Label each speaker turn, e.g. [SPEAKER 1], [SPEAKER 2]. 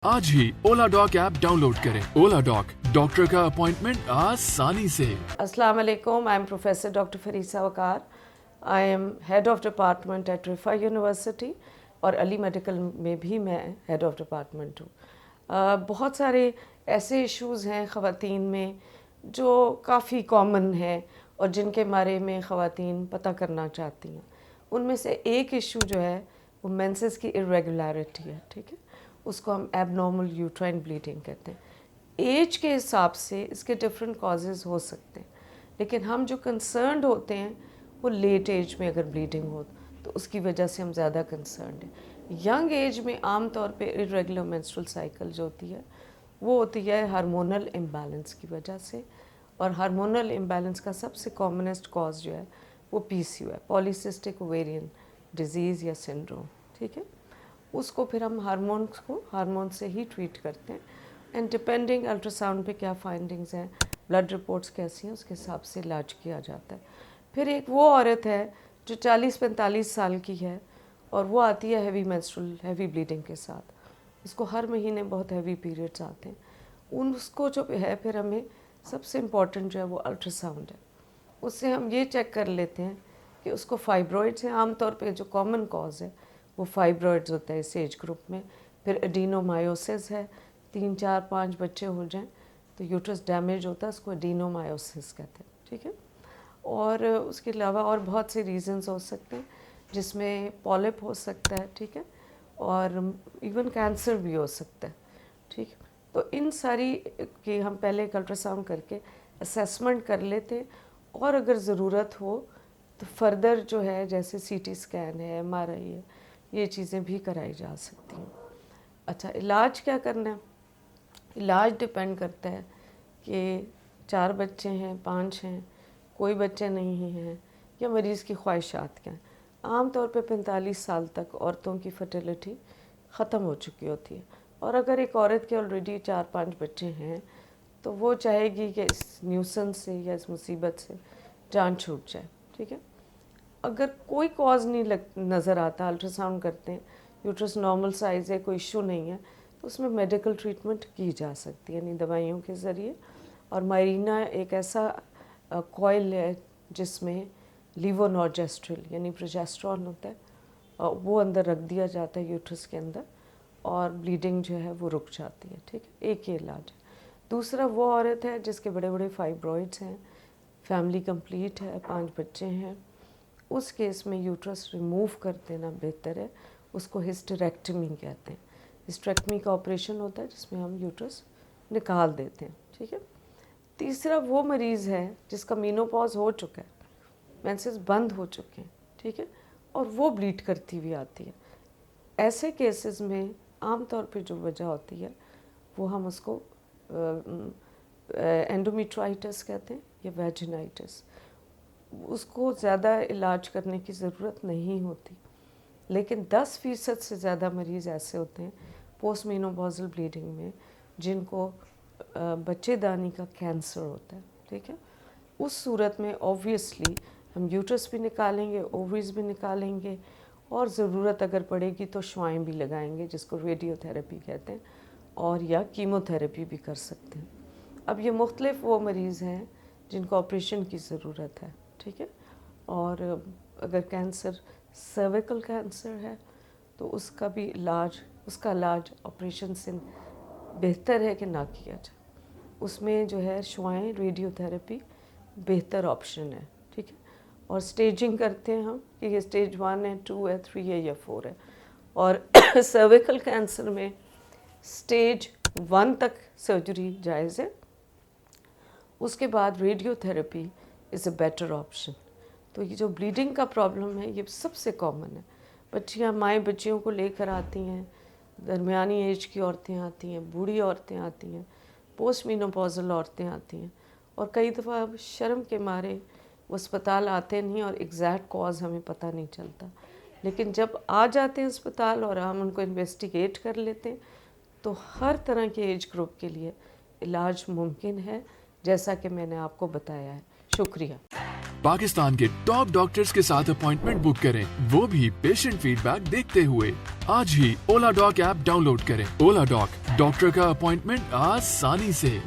[SPEAKER 1] आज ही Ola Doc app download करें। ओला डॉक, डॉक्टर का अपॉइंटमेंट आसानी से।
[SPEAKER 2] अस्सलाम वालेकुम, I am professor doctor Farisa Waqar. I am head of department at Riphah university और अली मेडिकल में भी मैं हेड ऑफ डिपार्टमेंट हूँ। बहुत सारे ऐसे इश्यूज़ हैं ख़वातीन में जो काफ़ी कॉमन है और जिनके बारे में ख़वातीन पता करना चाहती हैं। उनमें से एक इशू जो है वो मेंसेस की इरेगुलरिटी है, ठीक है। उसको हम एबनॉर्मल यूट्राइन ब्लीडिंग कहते हैं। एज के हिसाब से इसके डिफरेंट कॉजेज़ हो सकते हैं, लेकिन हम जो कंसर्न्ड होते हैं वो लेट एज में अगर ब्लीडिंग हो तो उसकी वजह से हम ज़्यादा कंसर्न्ड हैं। यंग एज में आम तौर पे इरेगुलर मेंस्ट्रुअल साइकिल जो होती है वो होती है हार्मोनल इम्बैलेंस की वजह से, और हार्मोनल इम्बैलेंस का सबसे कॉमनेस्ट कॉज जो है वो PCO है, पॉलीसिस्टिक ओवेरियन डिजीज़ या सिंड्रोम, ठीक है। उसको फिर हम हार्मोन से ही ट्रीट करते हैं, एंड डिपेंडिंग अल्ट्रासाउंड पे क्या फाइंडिंग्स हैं, ब्लड रिपोर्ट्स कैसी हैं, उसके हिसाब से इलाज किया जाता है। फिर एक वो औरत है जो 40-45 साल की है और वो आती है हैवी ब्लीडिंग के साथ, उसको हर महीने बहुत हैवी पीरियड्स आते हैं। उसको जो है फिर हमें सबसे इम्पॉर्टेंट जो है वो अल्ट्रासाउंड है। उससे हम ये चेक कर लेते हैं कि उसको फाइब्रॉइड्स हैं। आमतौर पे जो कॉमन कॉज है वो फाइब्रॉइड्स होता है इस एज ग्रुप में। फिर एडिनोमायोसिस है, 3-4-5 बच्चे हो जाएं तो यूट्रस डैमेज होता है, उसको एडिनोमायोसिस कहते हैं, ठीक है। और उसके अलावा और बहुत से रीजंस हो सकते हैं जिसमें पॉलिप हो सकता है, ठीक है, और इवन कैंसर भी हो सकता है, ठीक। तो इन सारी की हम पहले एक अल्ट्रासाउंड करके असेसमेंट कर लेते हैं, और अगर ज़रूरत हो तो फर्दर जो है जैसे CT स्कैन है, MRI है, ये चीज़ें भी कराई जा सकती हैं। अच्छा, इलाज क्या करना है? इलाज डिपेंड करता है कि 4 बच्चे हैं, 5 हैं, कोई बच्चे नहीं हैं, या मरीज़ की ख्वाहिशात क्या हैं। आम तौर पे 45 साल तक औरतों की फर्टिलिटी ख़त्म हो चुकी होती है, और अगर एक औरत के ऑलरेडी 4-5 बच्चे हैं तो वो चाहेगी कि इस न्यूसेंस से या इस मुसीबत से जान छूट जाए, ठीक है। अगर कोई कॉज नहीं नज़र आता, अल्ट्रासाउंड करते हैं, यूट्रस नॉर्मल साइज़ है, कोई इशू नहीं है, तो उसमें मेडिकल ट्रीटमेंट की जा सकती है, यानी दवाइयों के ज़रिए। और मायरीना एक ऐसा कॉइल है जिसमें लीवोनॉर्जेस्ट्रिल यानी प्रोजेस्टेरॉन होता है, वो अंदर रख दिया जाता है यूट्रस के अंदर, और ब्लीडिंग जो है वो रुक जाती है, ठीक है। एक ही इलाज है। दूसरा वो औरत है जिसके बड़े बड़े फाइब्रॉइड्स हैं, फैमिली कंप्लीट है, 5 बच्चे हैं, उस केस में यूट्रस रिमूव कर देना बेहतर है। उसको हिस्टेरेक्टमी कहते हैं। हिस्टेरेक्टमी का ऑपरेशन होता है जिसमें हम यूट्रस निकाल देते हैं, ठीक है। तीसरा वो मरीज़ है जिसका मेनोपॉज हो चुका है, मेंसेस बंद हो चुके हैं, ठीक है, और वो ब्लीड करती हुई आती है। ऐसे केसेस में आम तौर पे जो वजह होती है वो हम उसको एंडोमेट्राइटिस कहते हैं या वेजिनाइटिस। उसको ज़्यादा इलाज करने की ज़रूरत नहीं होती, लेकिन 10% से ज़्यादा मरीज़ ऐसे होते हैं पोस्ट मेनोपॉज़ल ब्लीडिंग में जिनको बच्चेदानी का कैंसर होता है, ठीक है। उस सूरत में ऑब्वियसली हम यूट्रस भी निकालेंगे, ओवरीज भी निकालेंगे, और ज़रूरत अगर पड़ेगी तो शुआएँ भी लगाएंगे जिसको रेडियोथेरेपी कहते हैं, और या कीमोथेरेपी भी कर सकते हैं। अब ये मुख्तलिफ वो मरीज़ हैं जिनको ऑपरेशन की ज़रूरत है, ठीक है। और अगर कैंसर सर्विकल कैंसर है तो उसका इलाज ऑपरेशन से बेहतर है कि ना किया जाए। उसमें जो है शुआएँ रेडियोथेरेपी बेहतर ऑप्शन है, ठीक है। और स्टेजिंग करते हैं हम कि ये स्टेज 1 है, 2 है, 3 है या 4 है। और सर्विकल कैंसर में स्टेज 1 तक सर्जरी जायज़ है, उसके बाद radiotherapy is a better option. तो ये जो ब्लीडिंग का प्रॉब्लम है ये सबसे कॉमन है। बच्चियाँ माएँ बच्चियों को लेकर आती हैं, दरमियानी एज की औरतें आती हैं, बूढ़ी औरतें आती हैं, पोस्ट मेनोपॉज़ल औरतें आती हैं, और कई दफ़ा शर्म के मारे वो अस्पताल आते नहीं और एग्जैक्ट कॉज हमें पता नहीं चलता। लेकिन जब आ जाते हैं अस्पताल और हम उनको इन्वेस्टिगेट कर लेते हैं तो हर तरह के एज ग्रुप के लिए इलाज मुमकिन है, जैसा कि मैंने आपको बताया है। शुक्रिया।
[SPEAKER 1] पाकिस्तान के टॉप डॉक्टर्स के साथ अपॉइंटमेंट बुक करें, वो भी पेशेंट फीडबैक देखते हुए। आज ही ओला डॉक ऐप डाउनलोड करें। ओला डॉक, डॉक्टर का अपॉइंटमेंट आसानी से।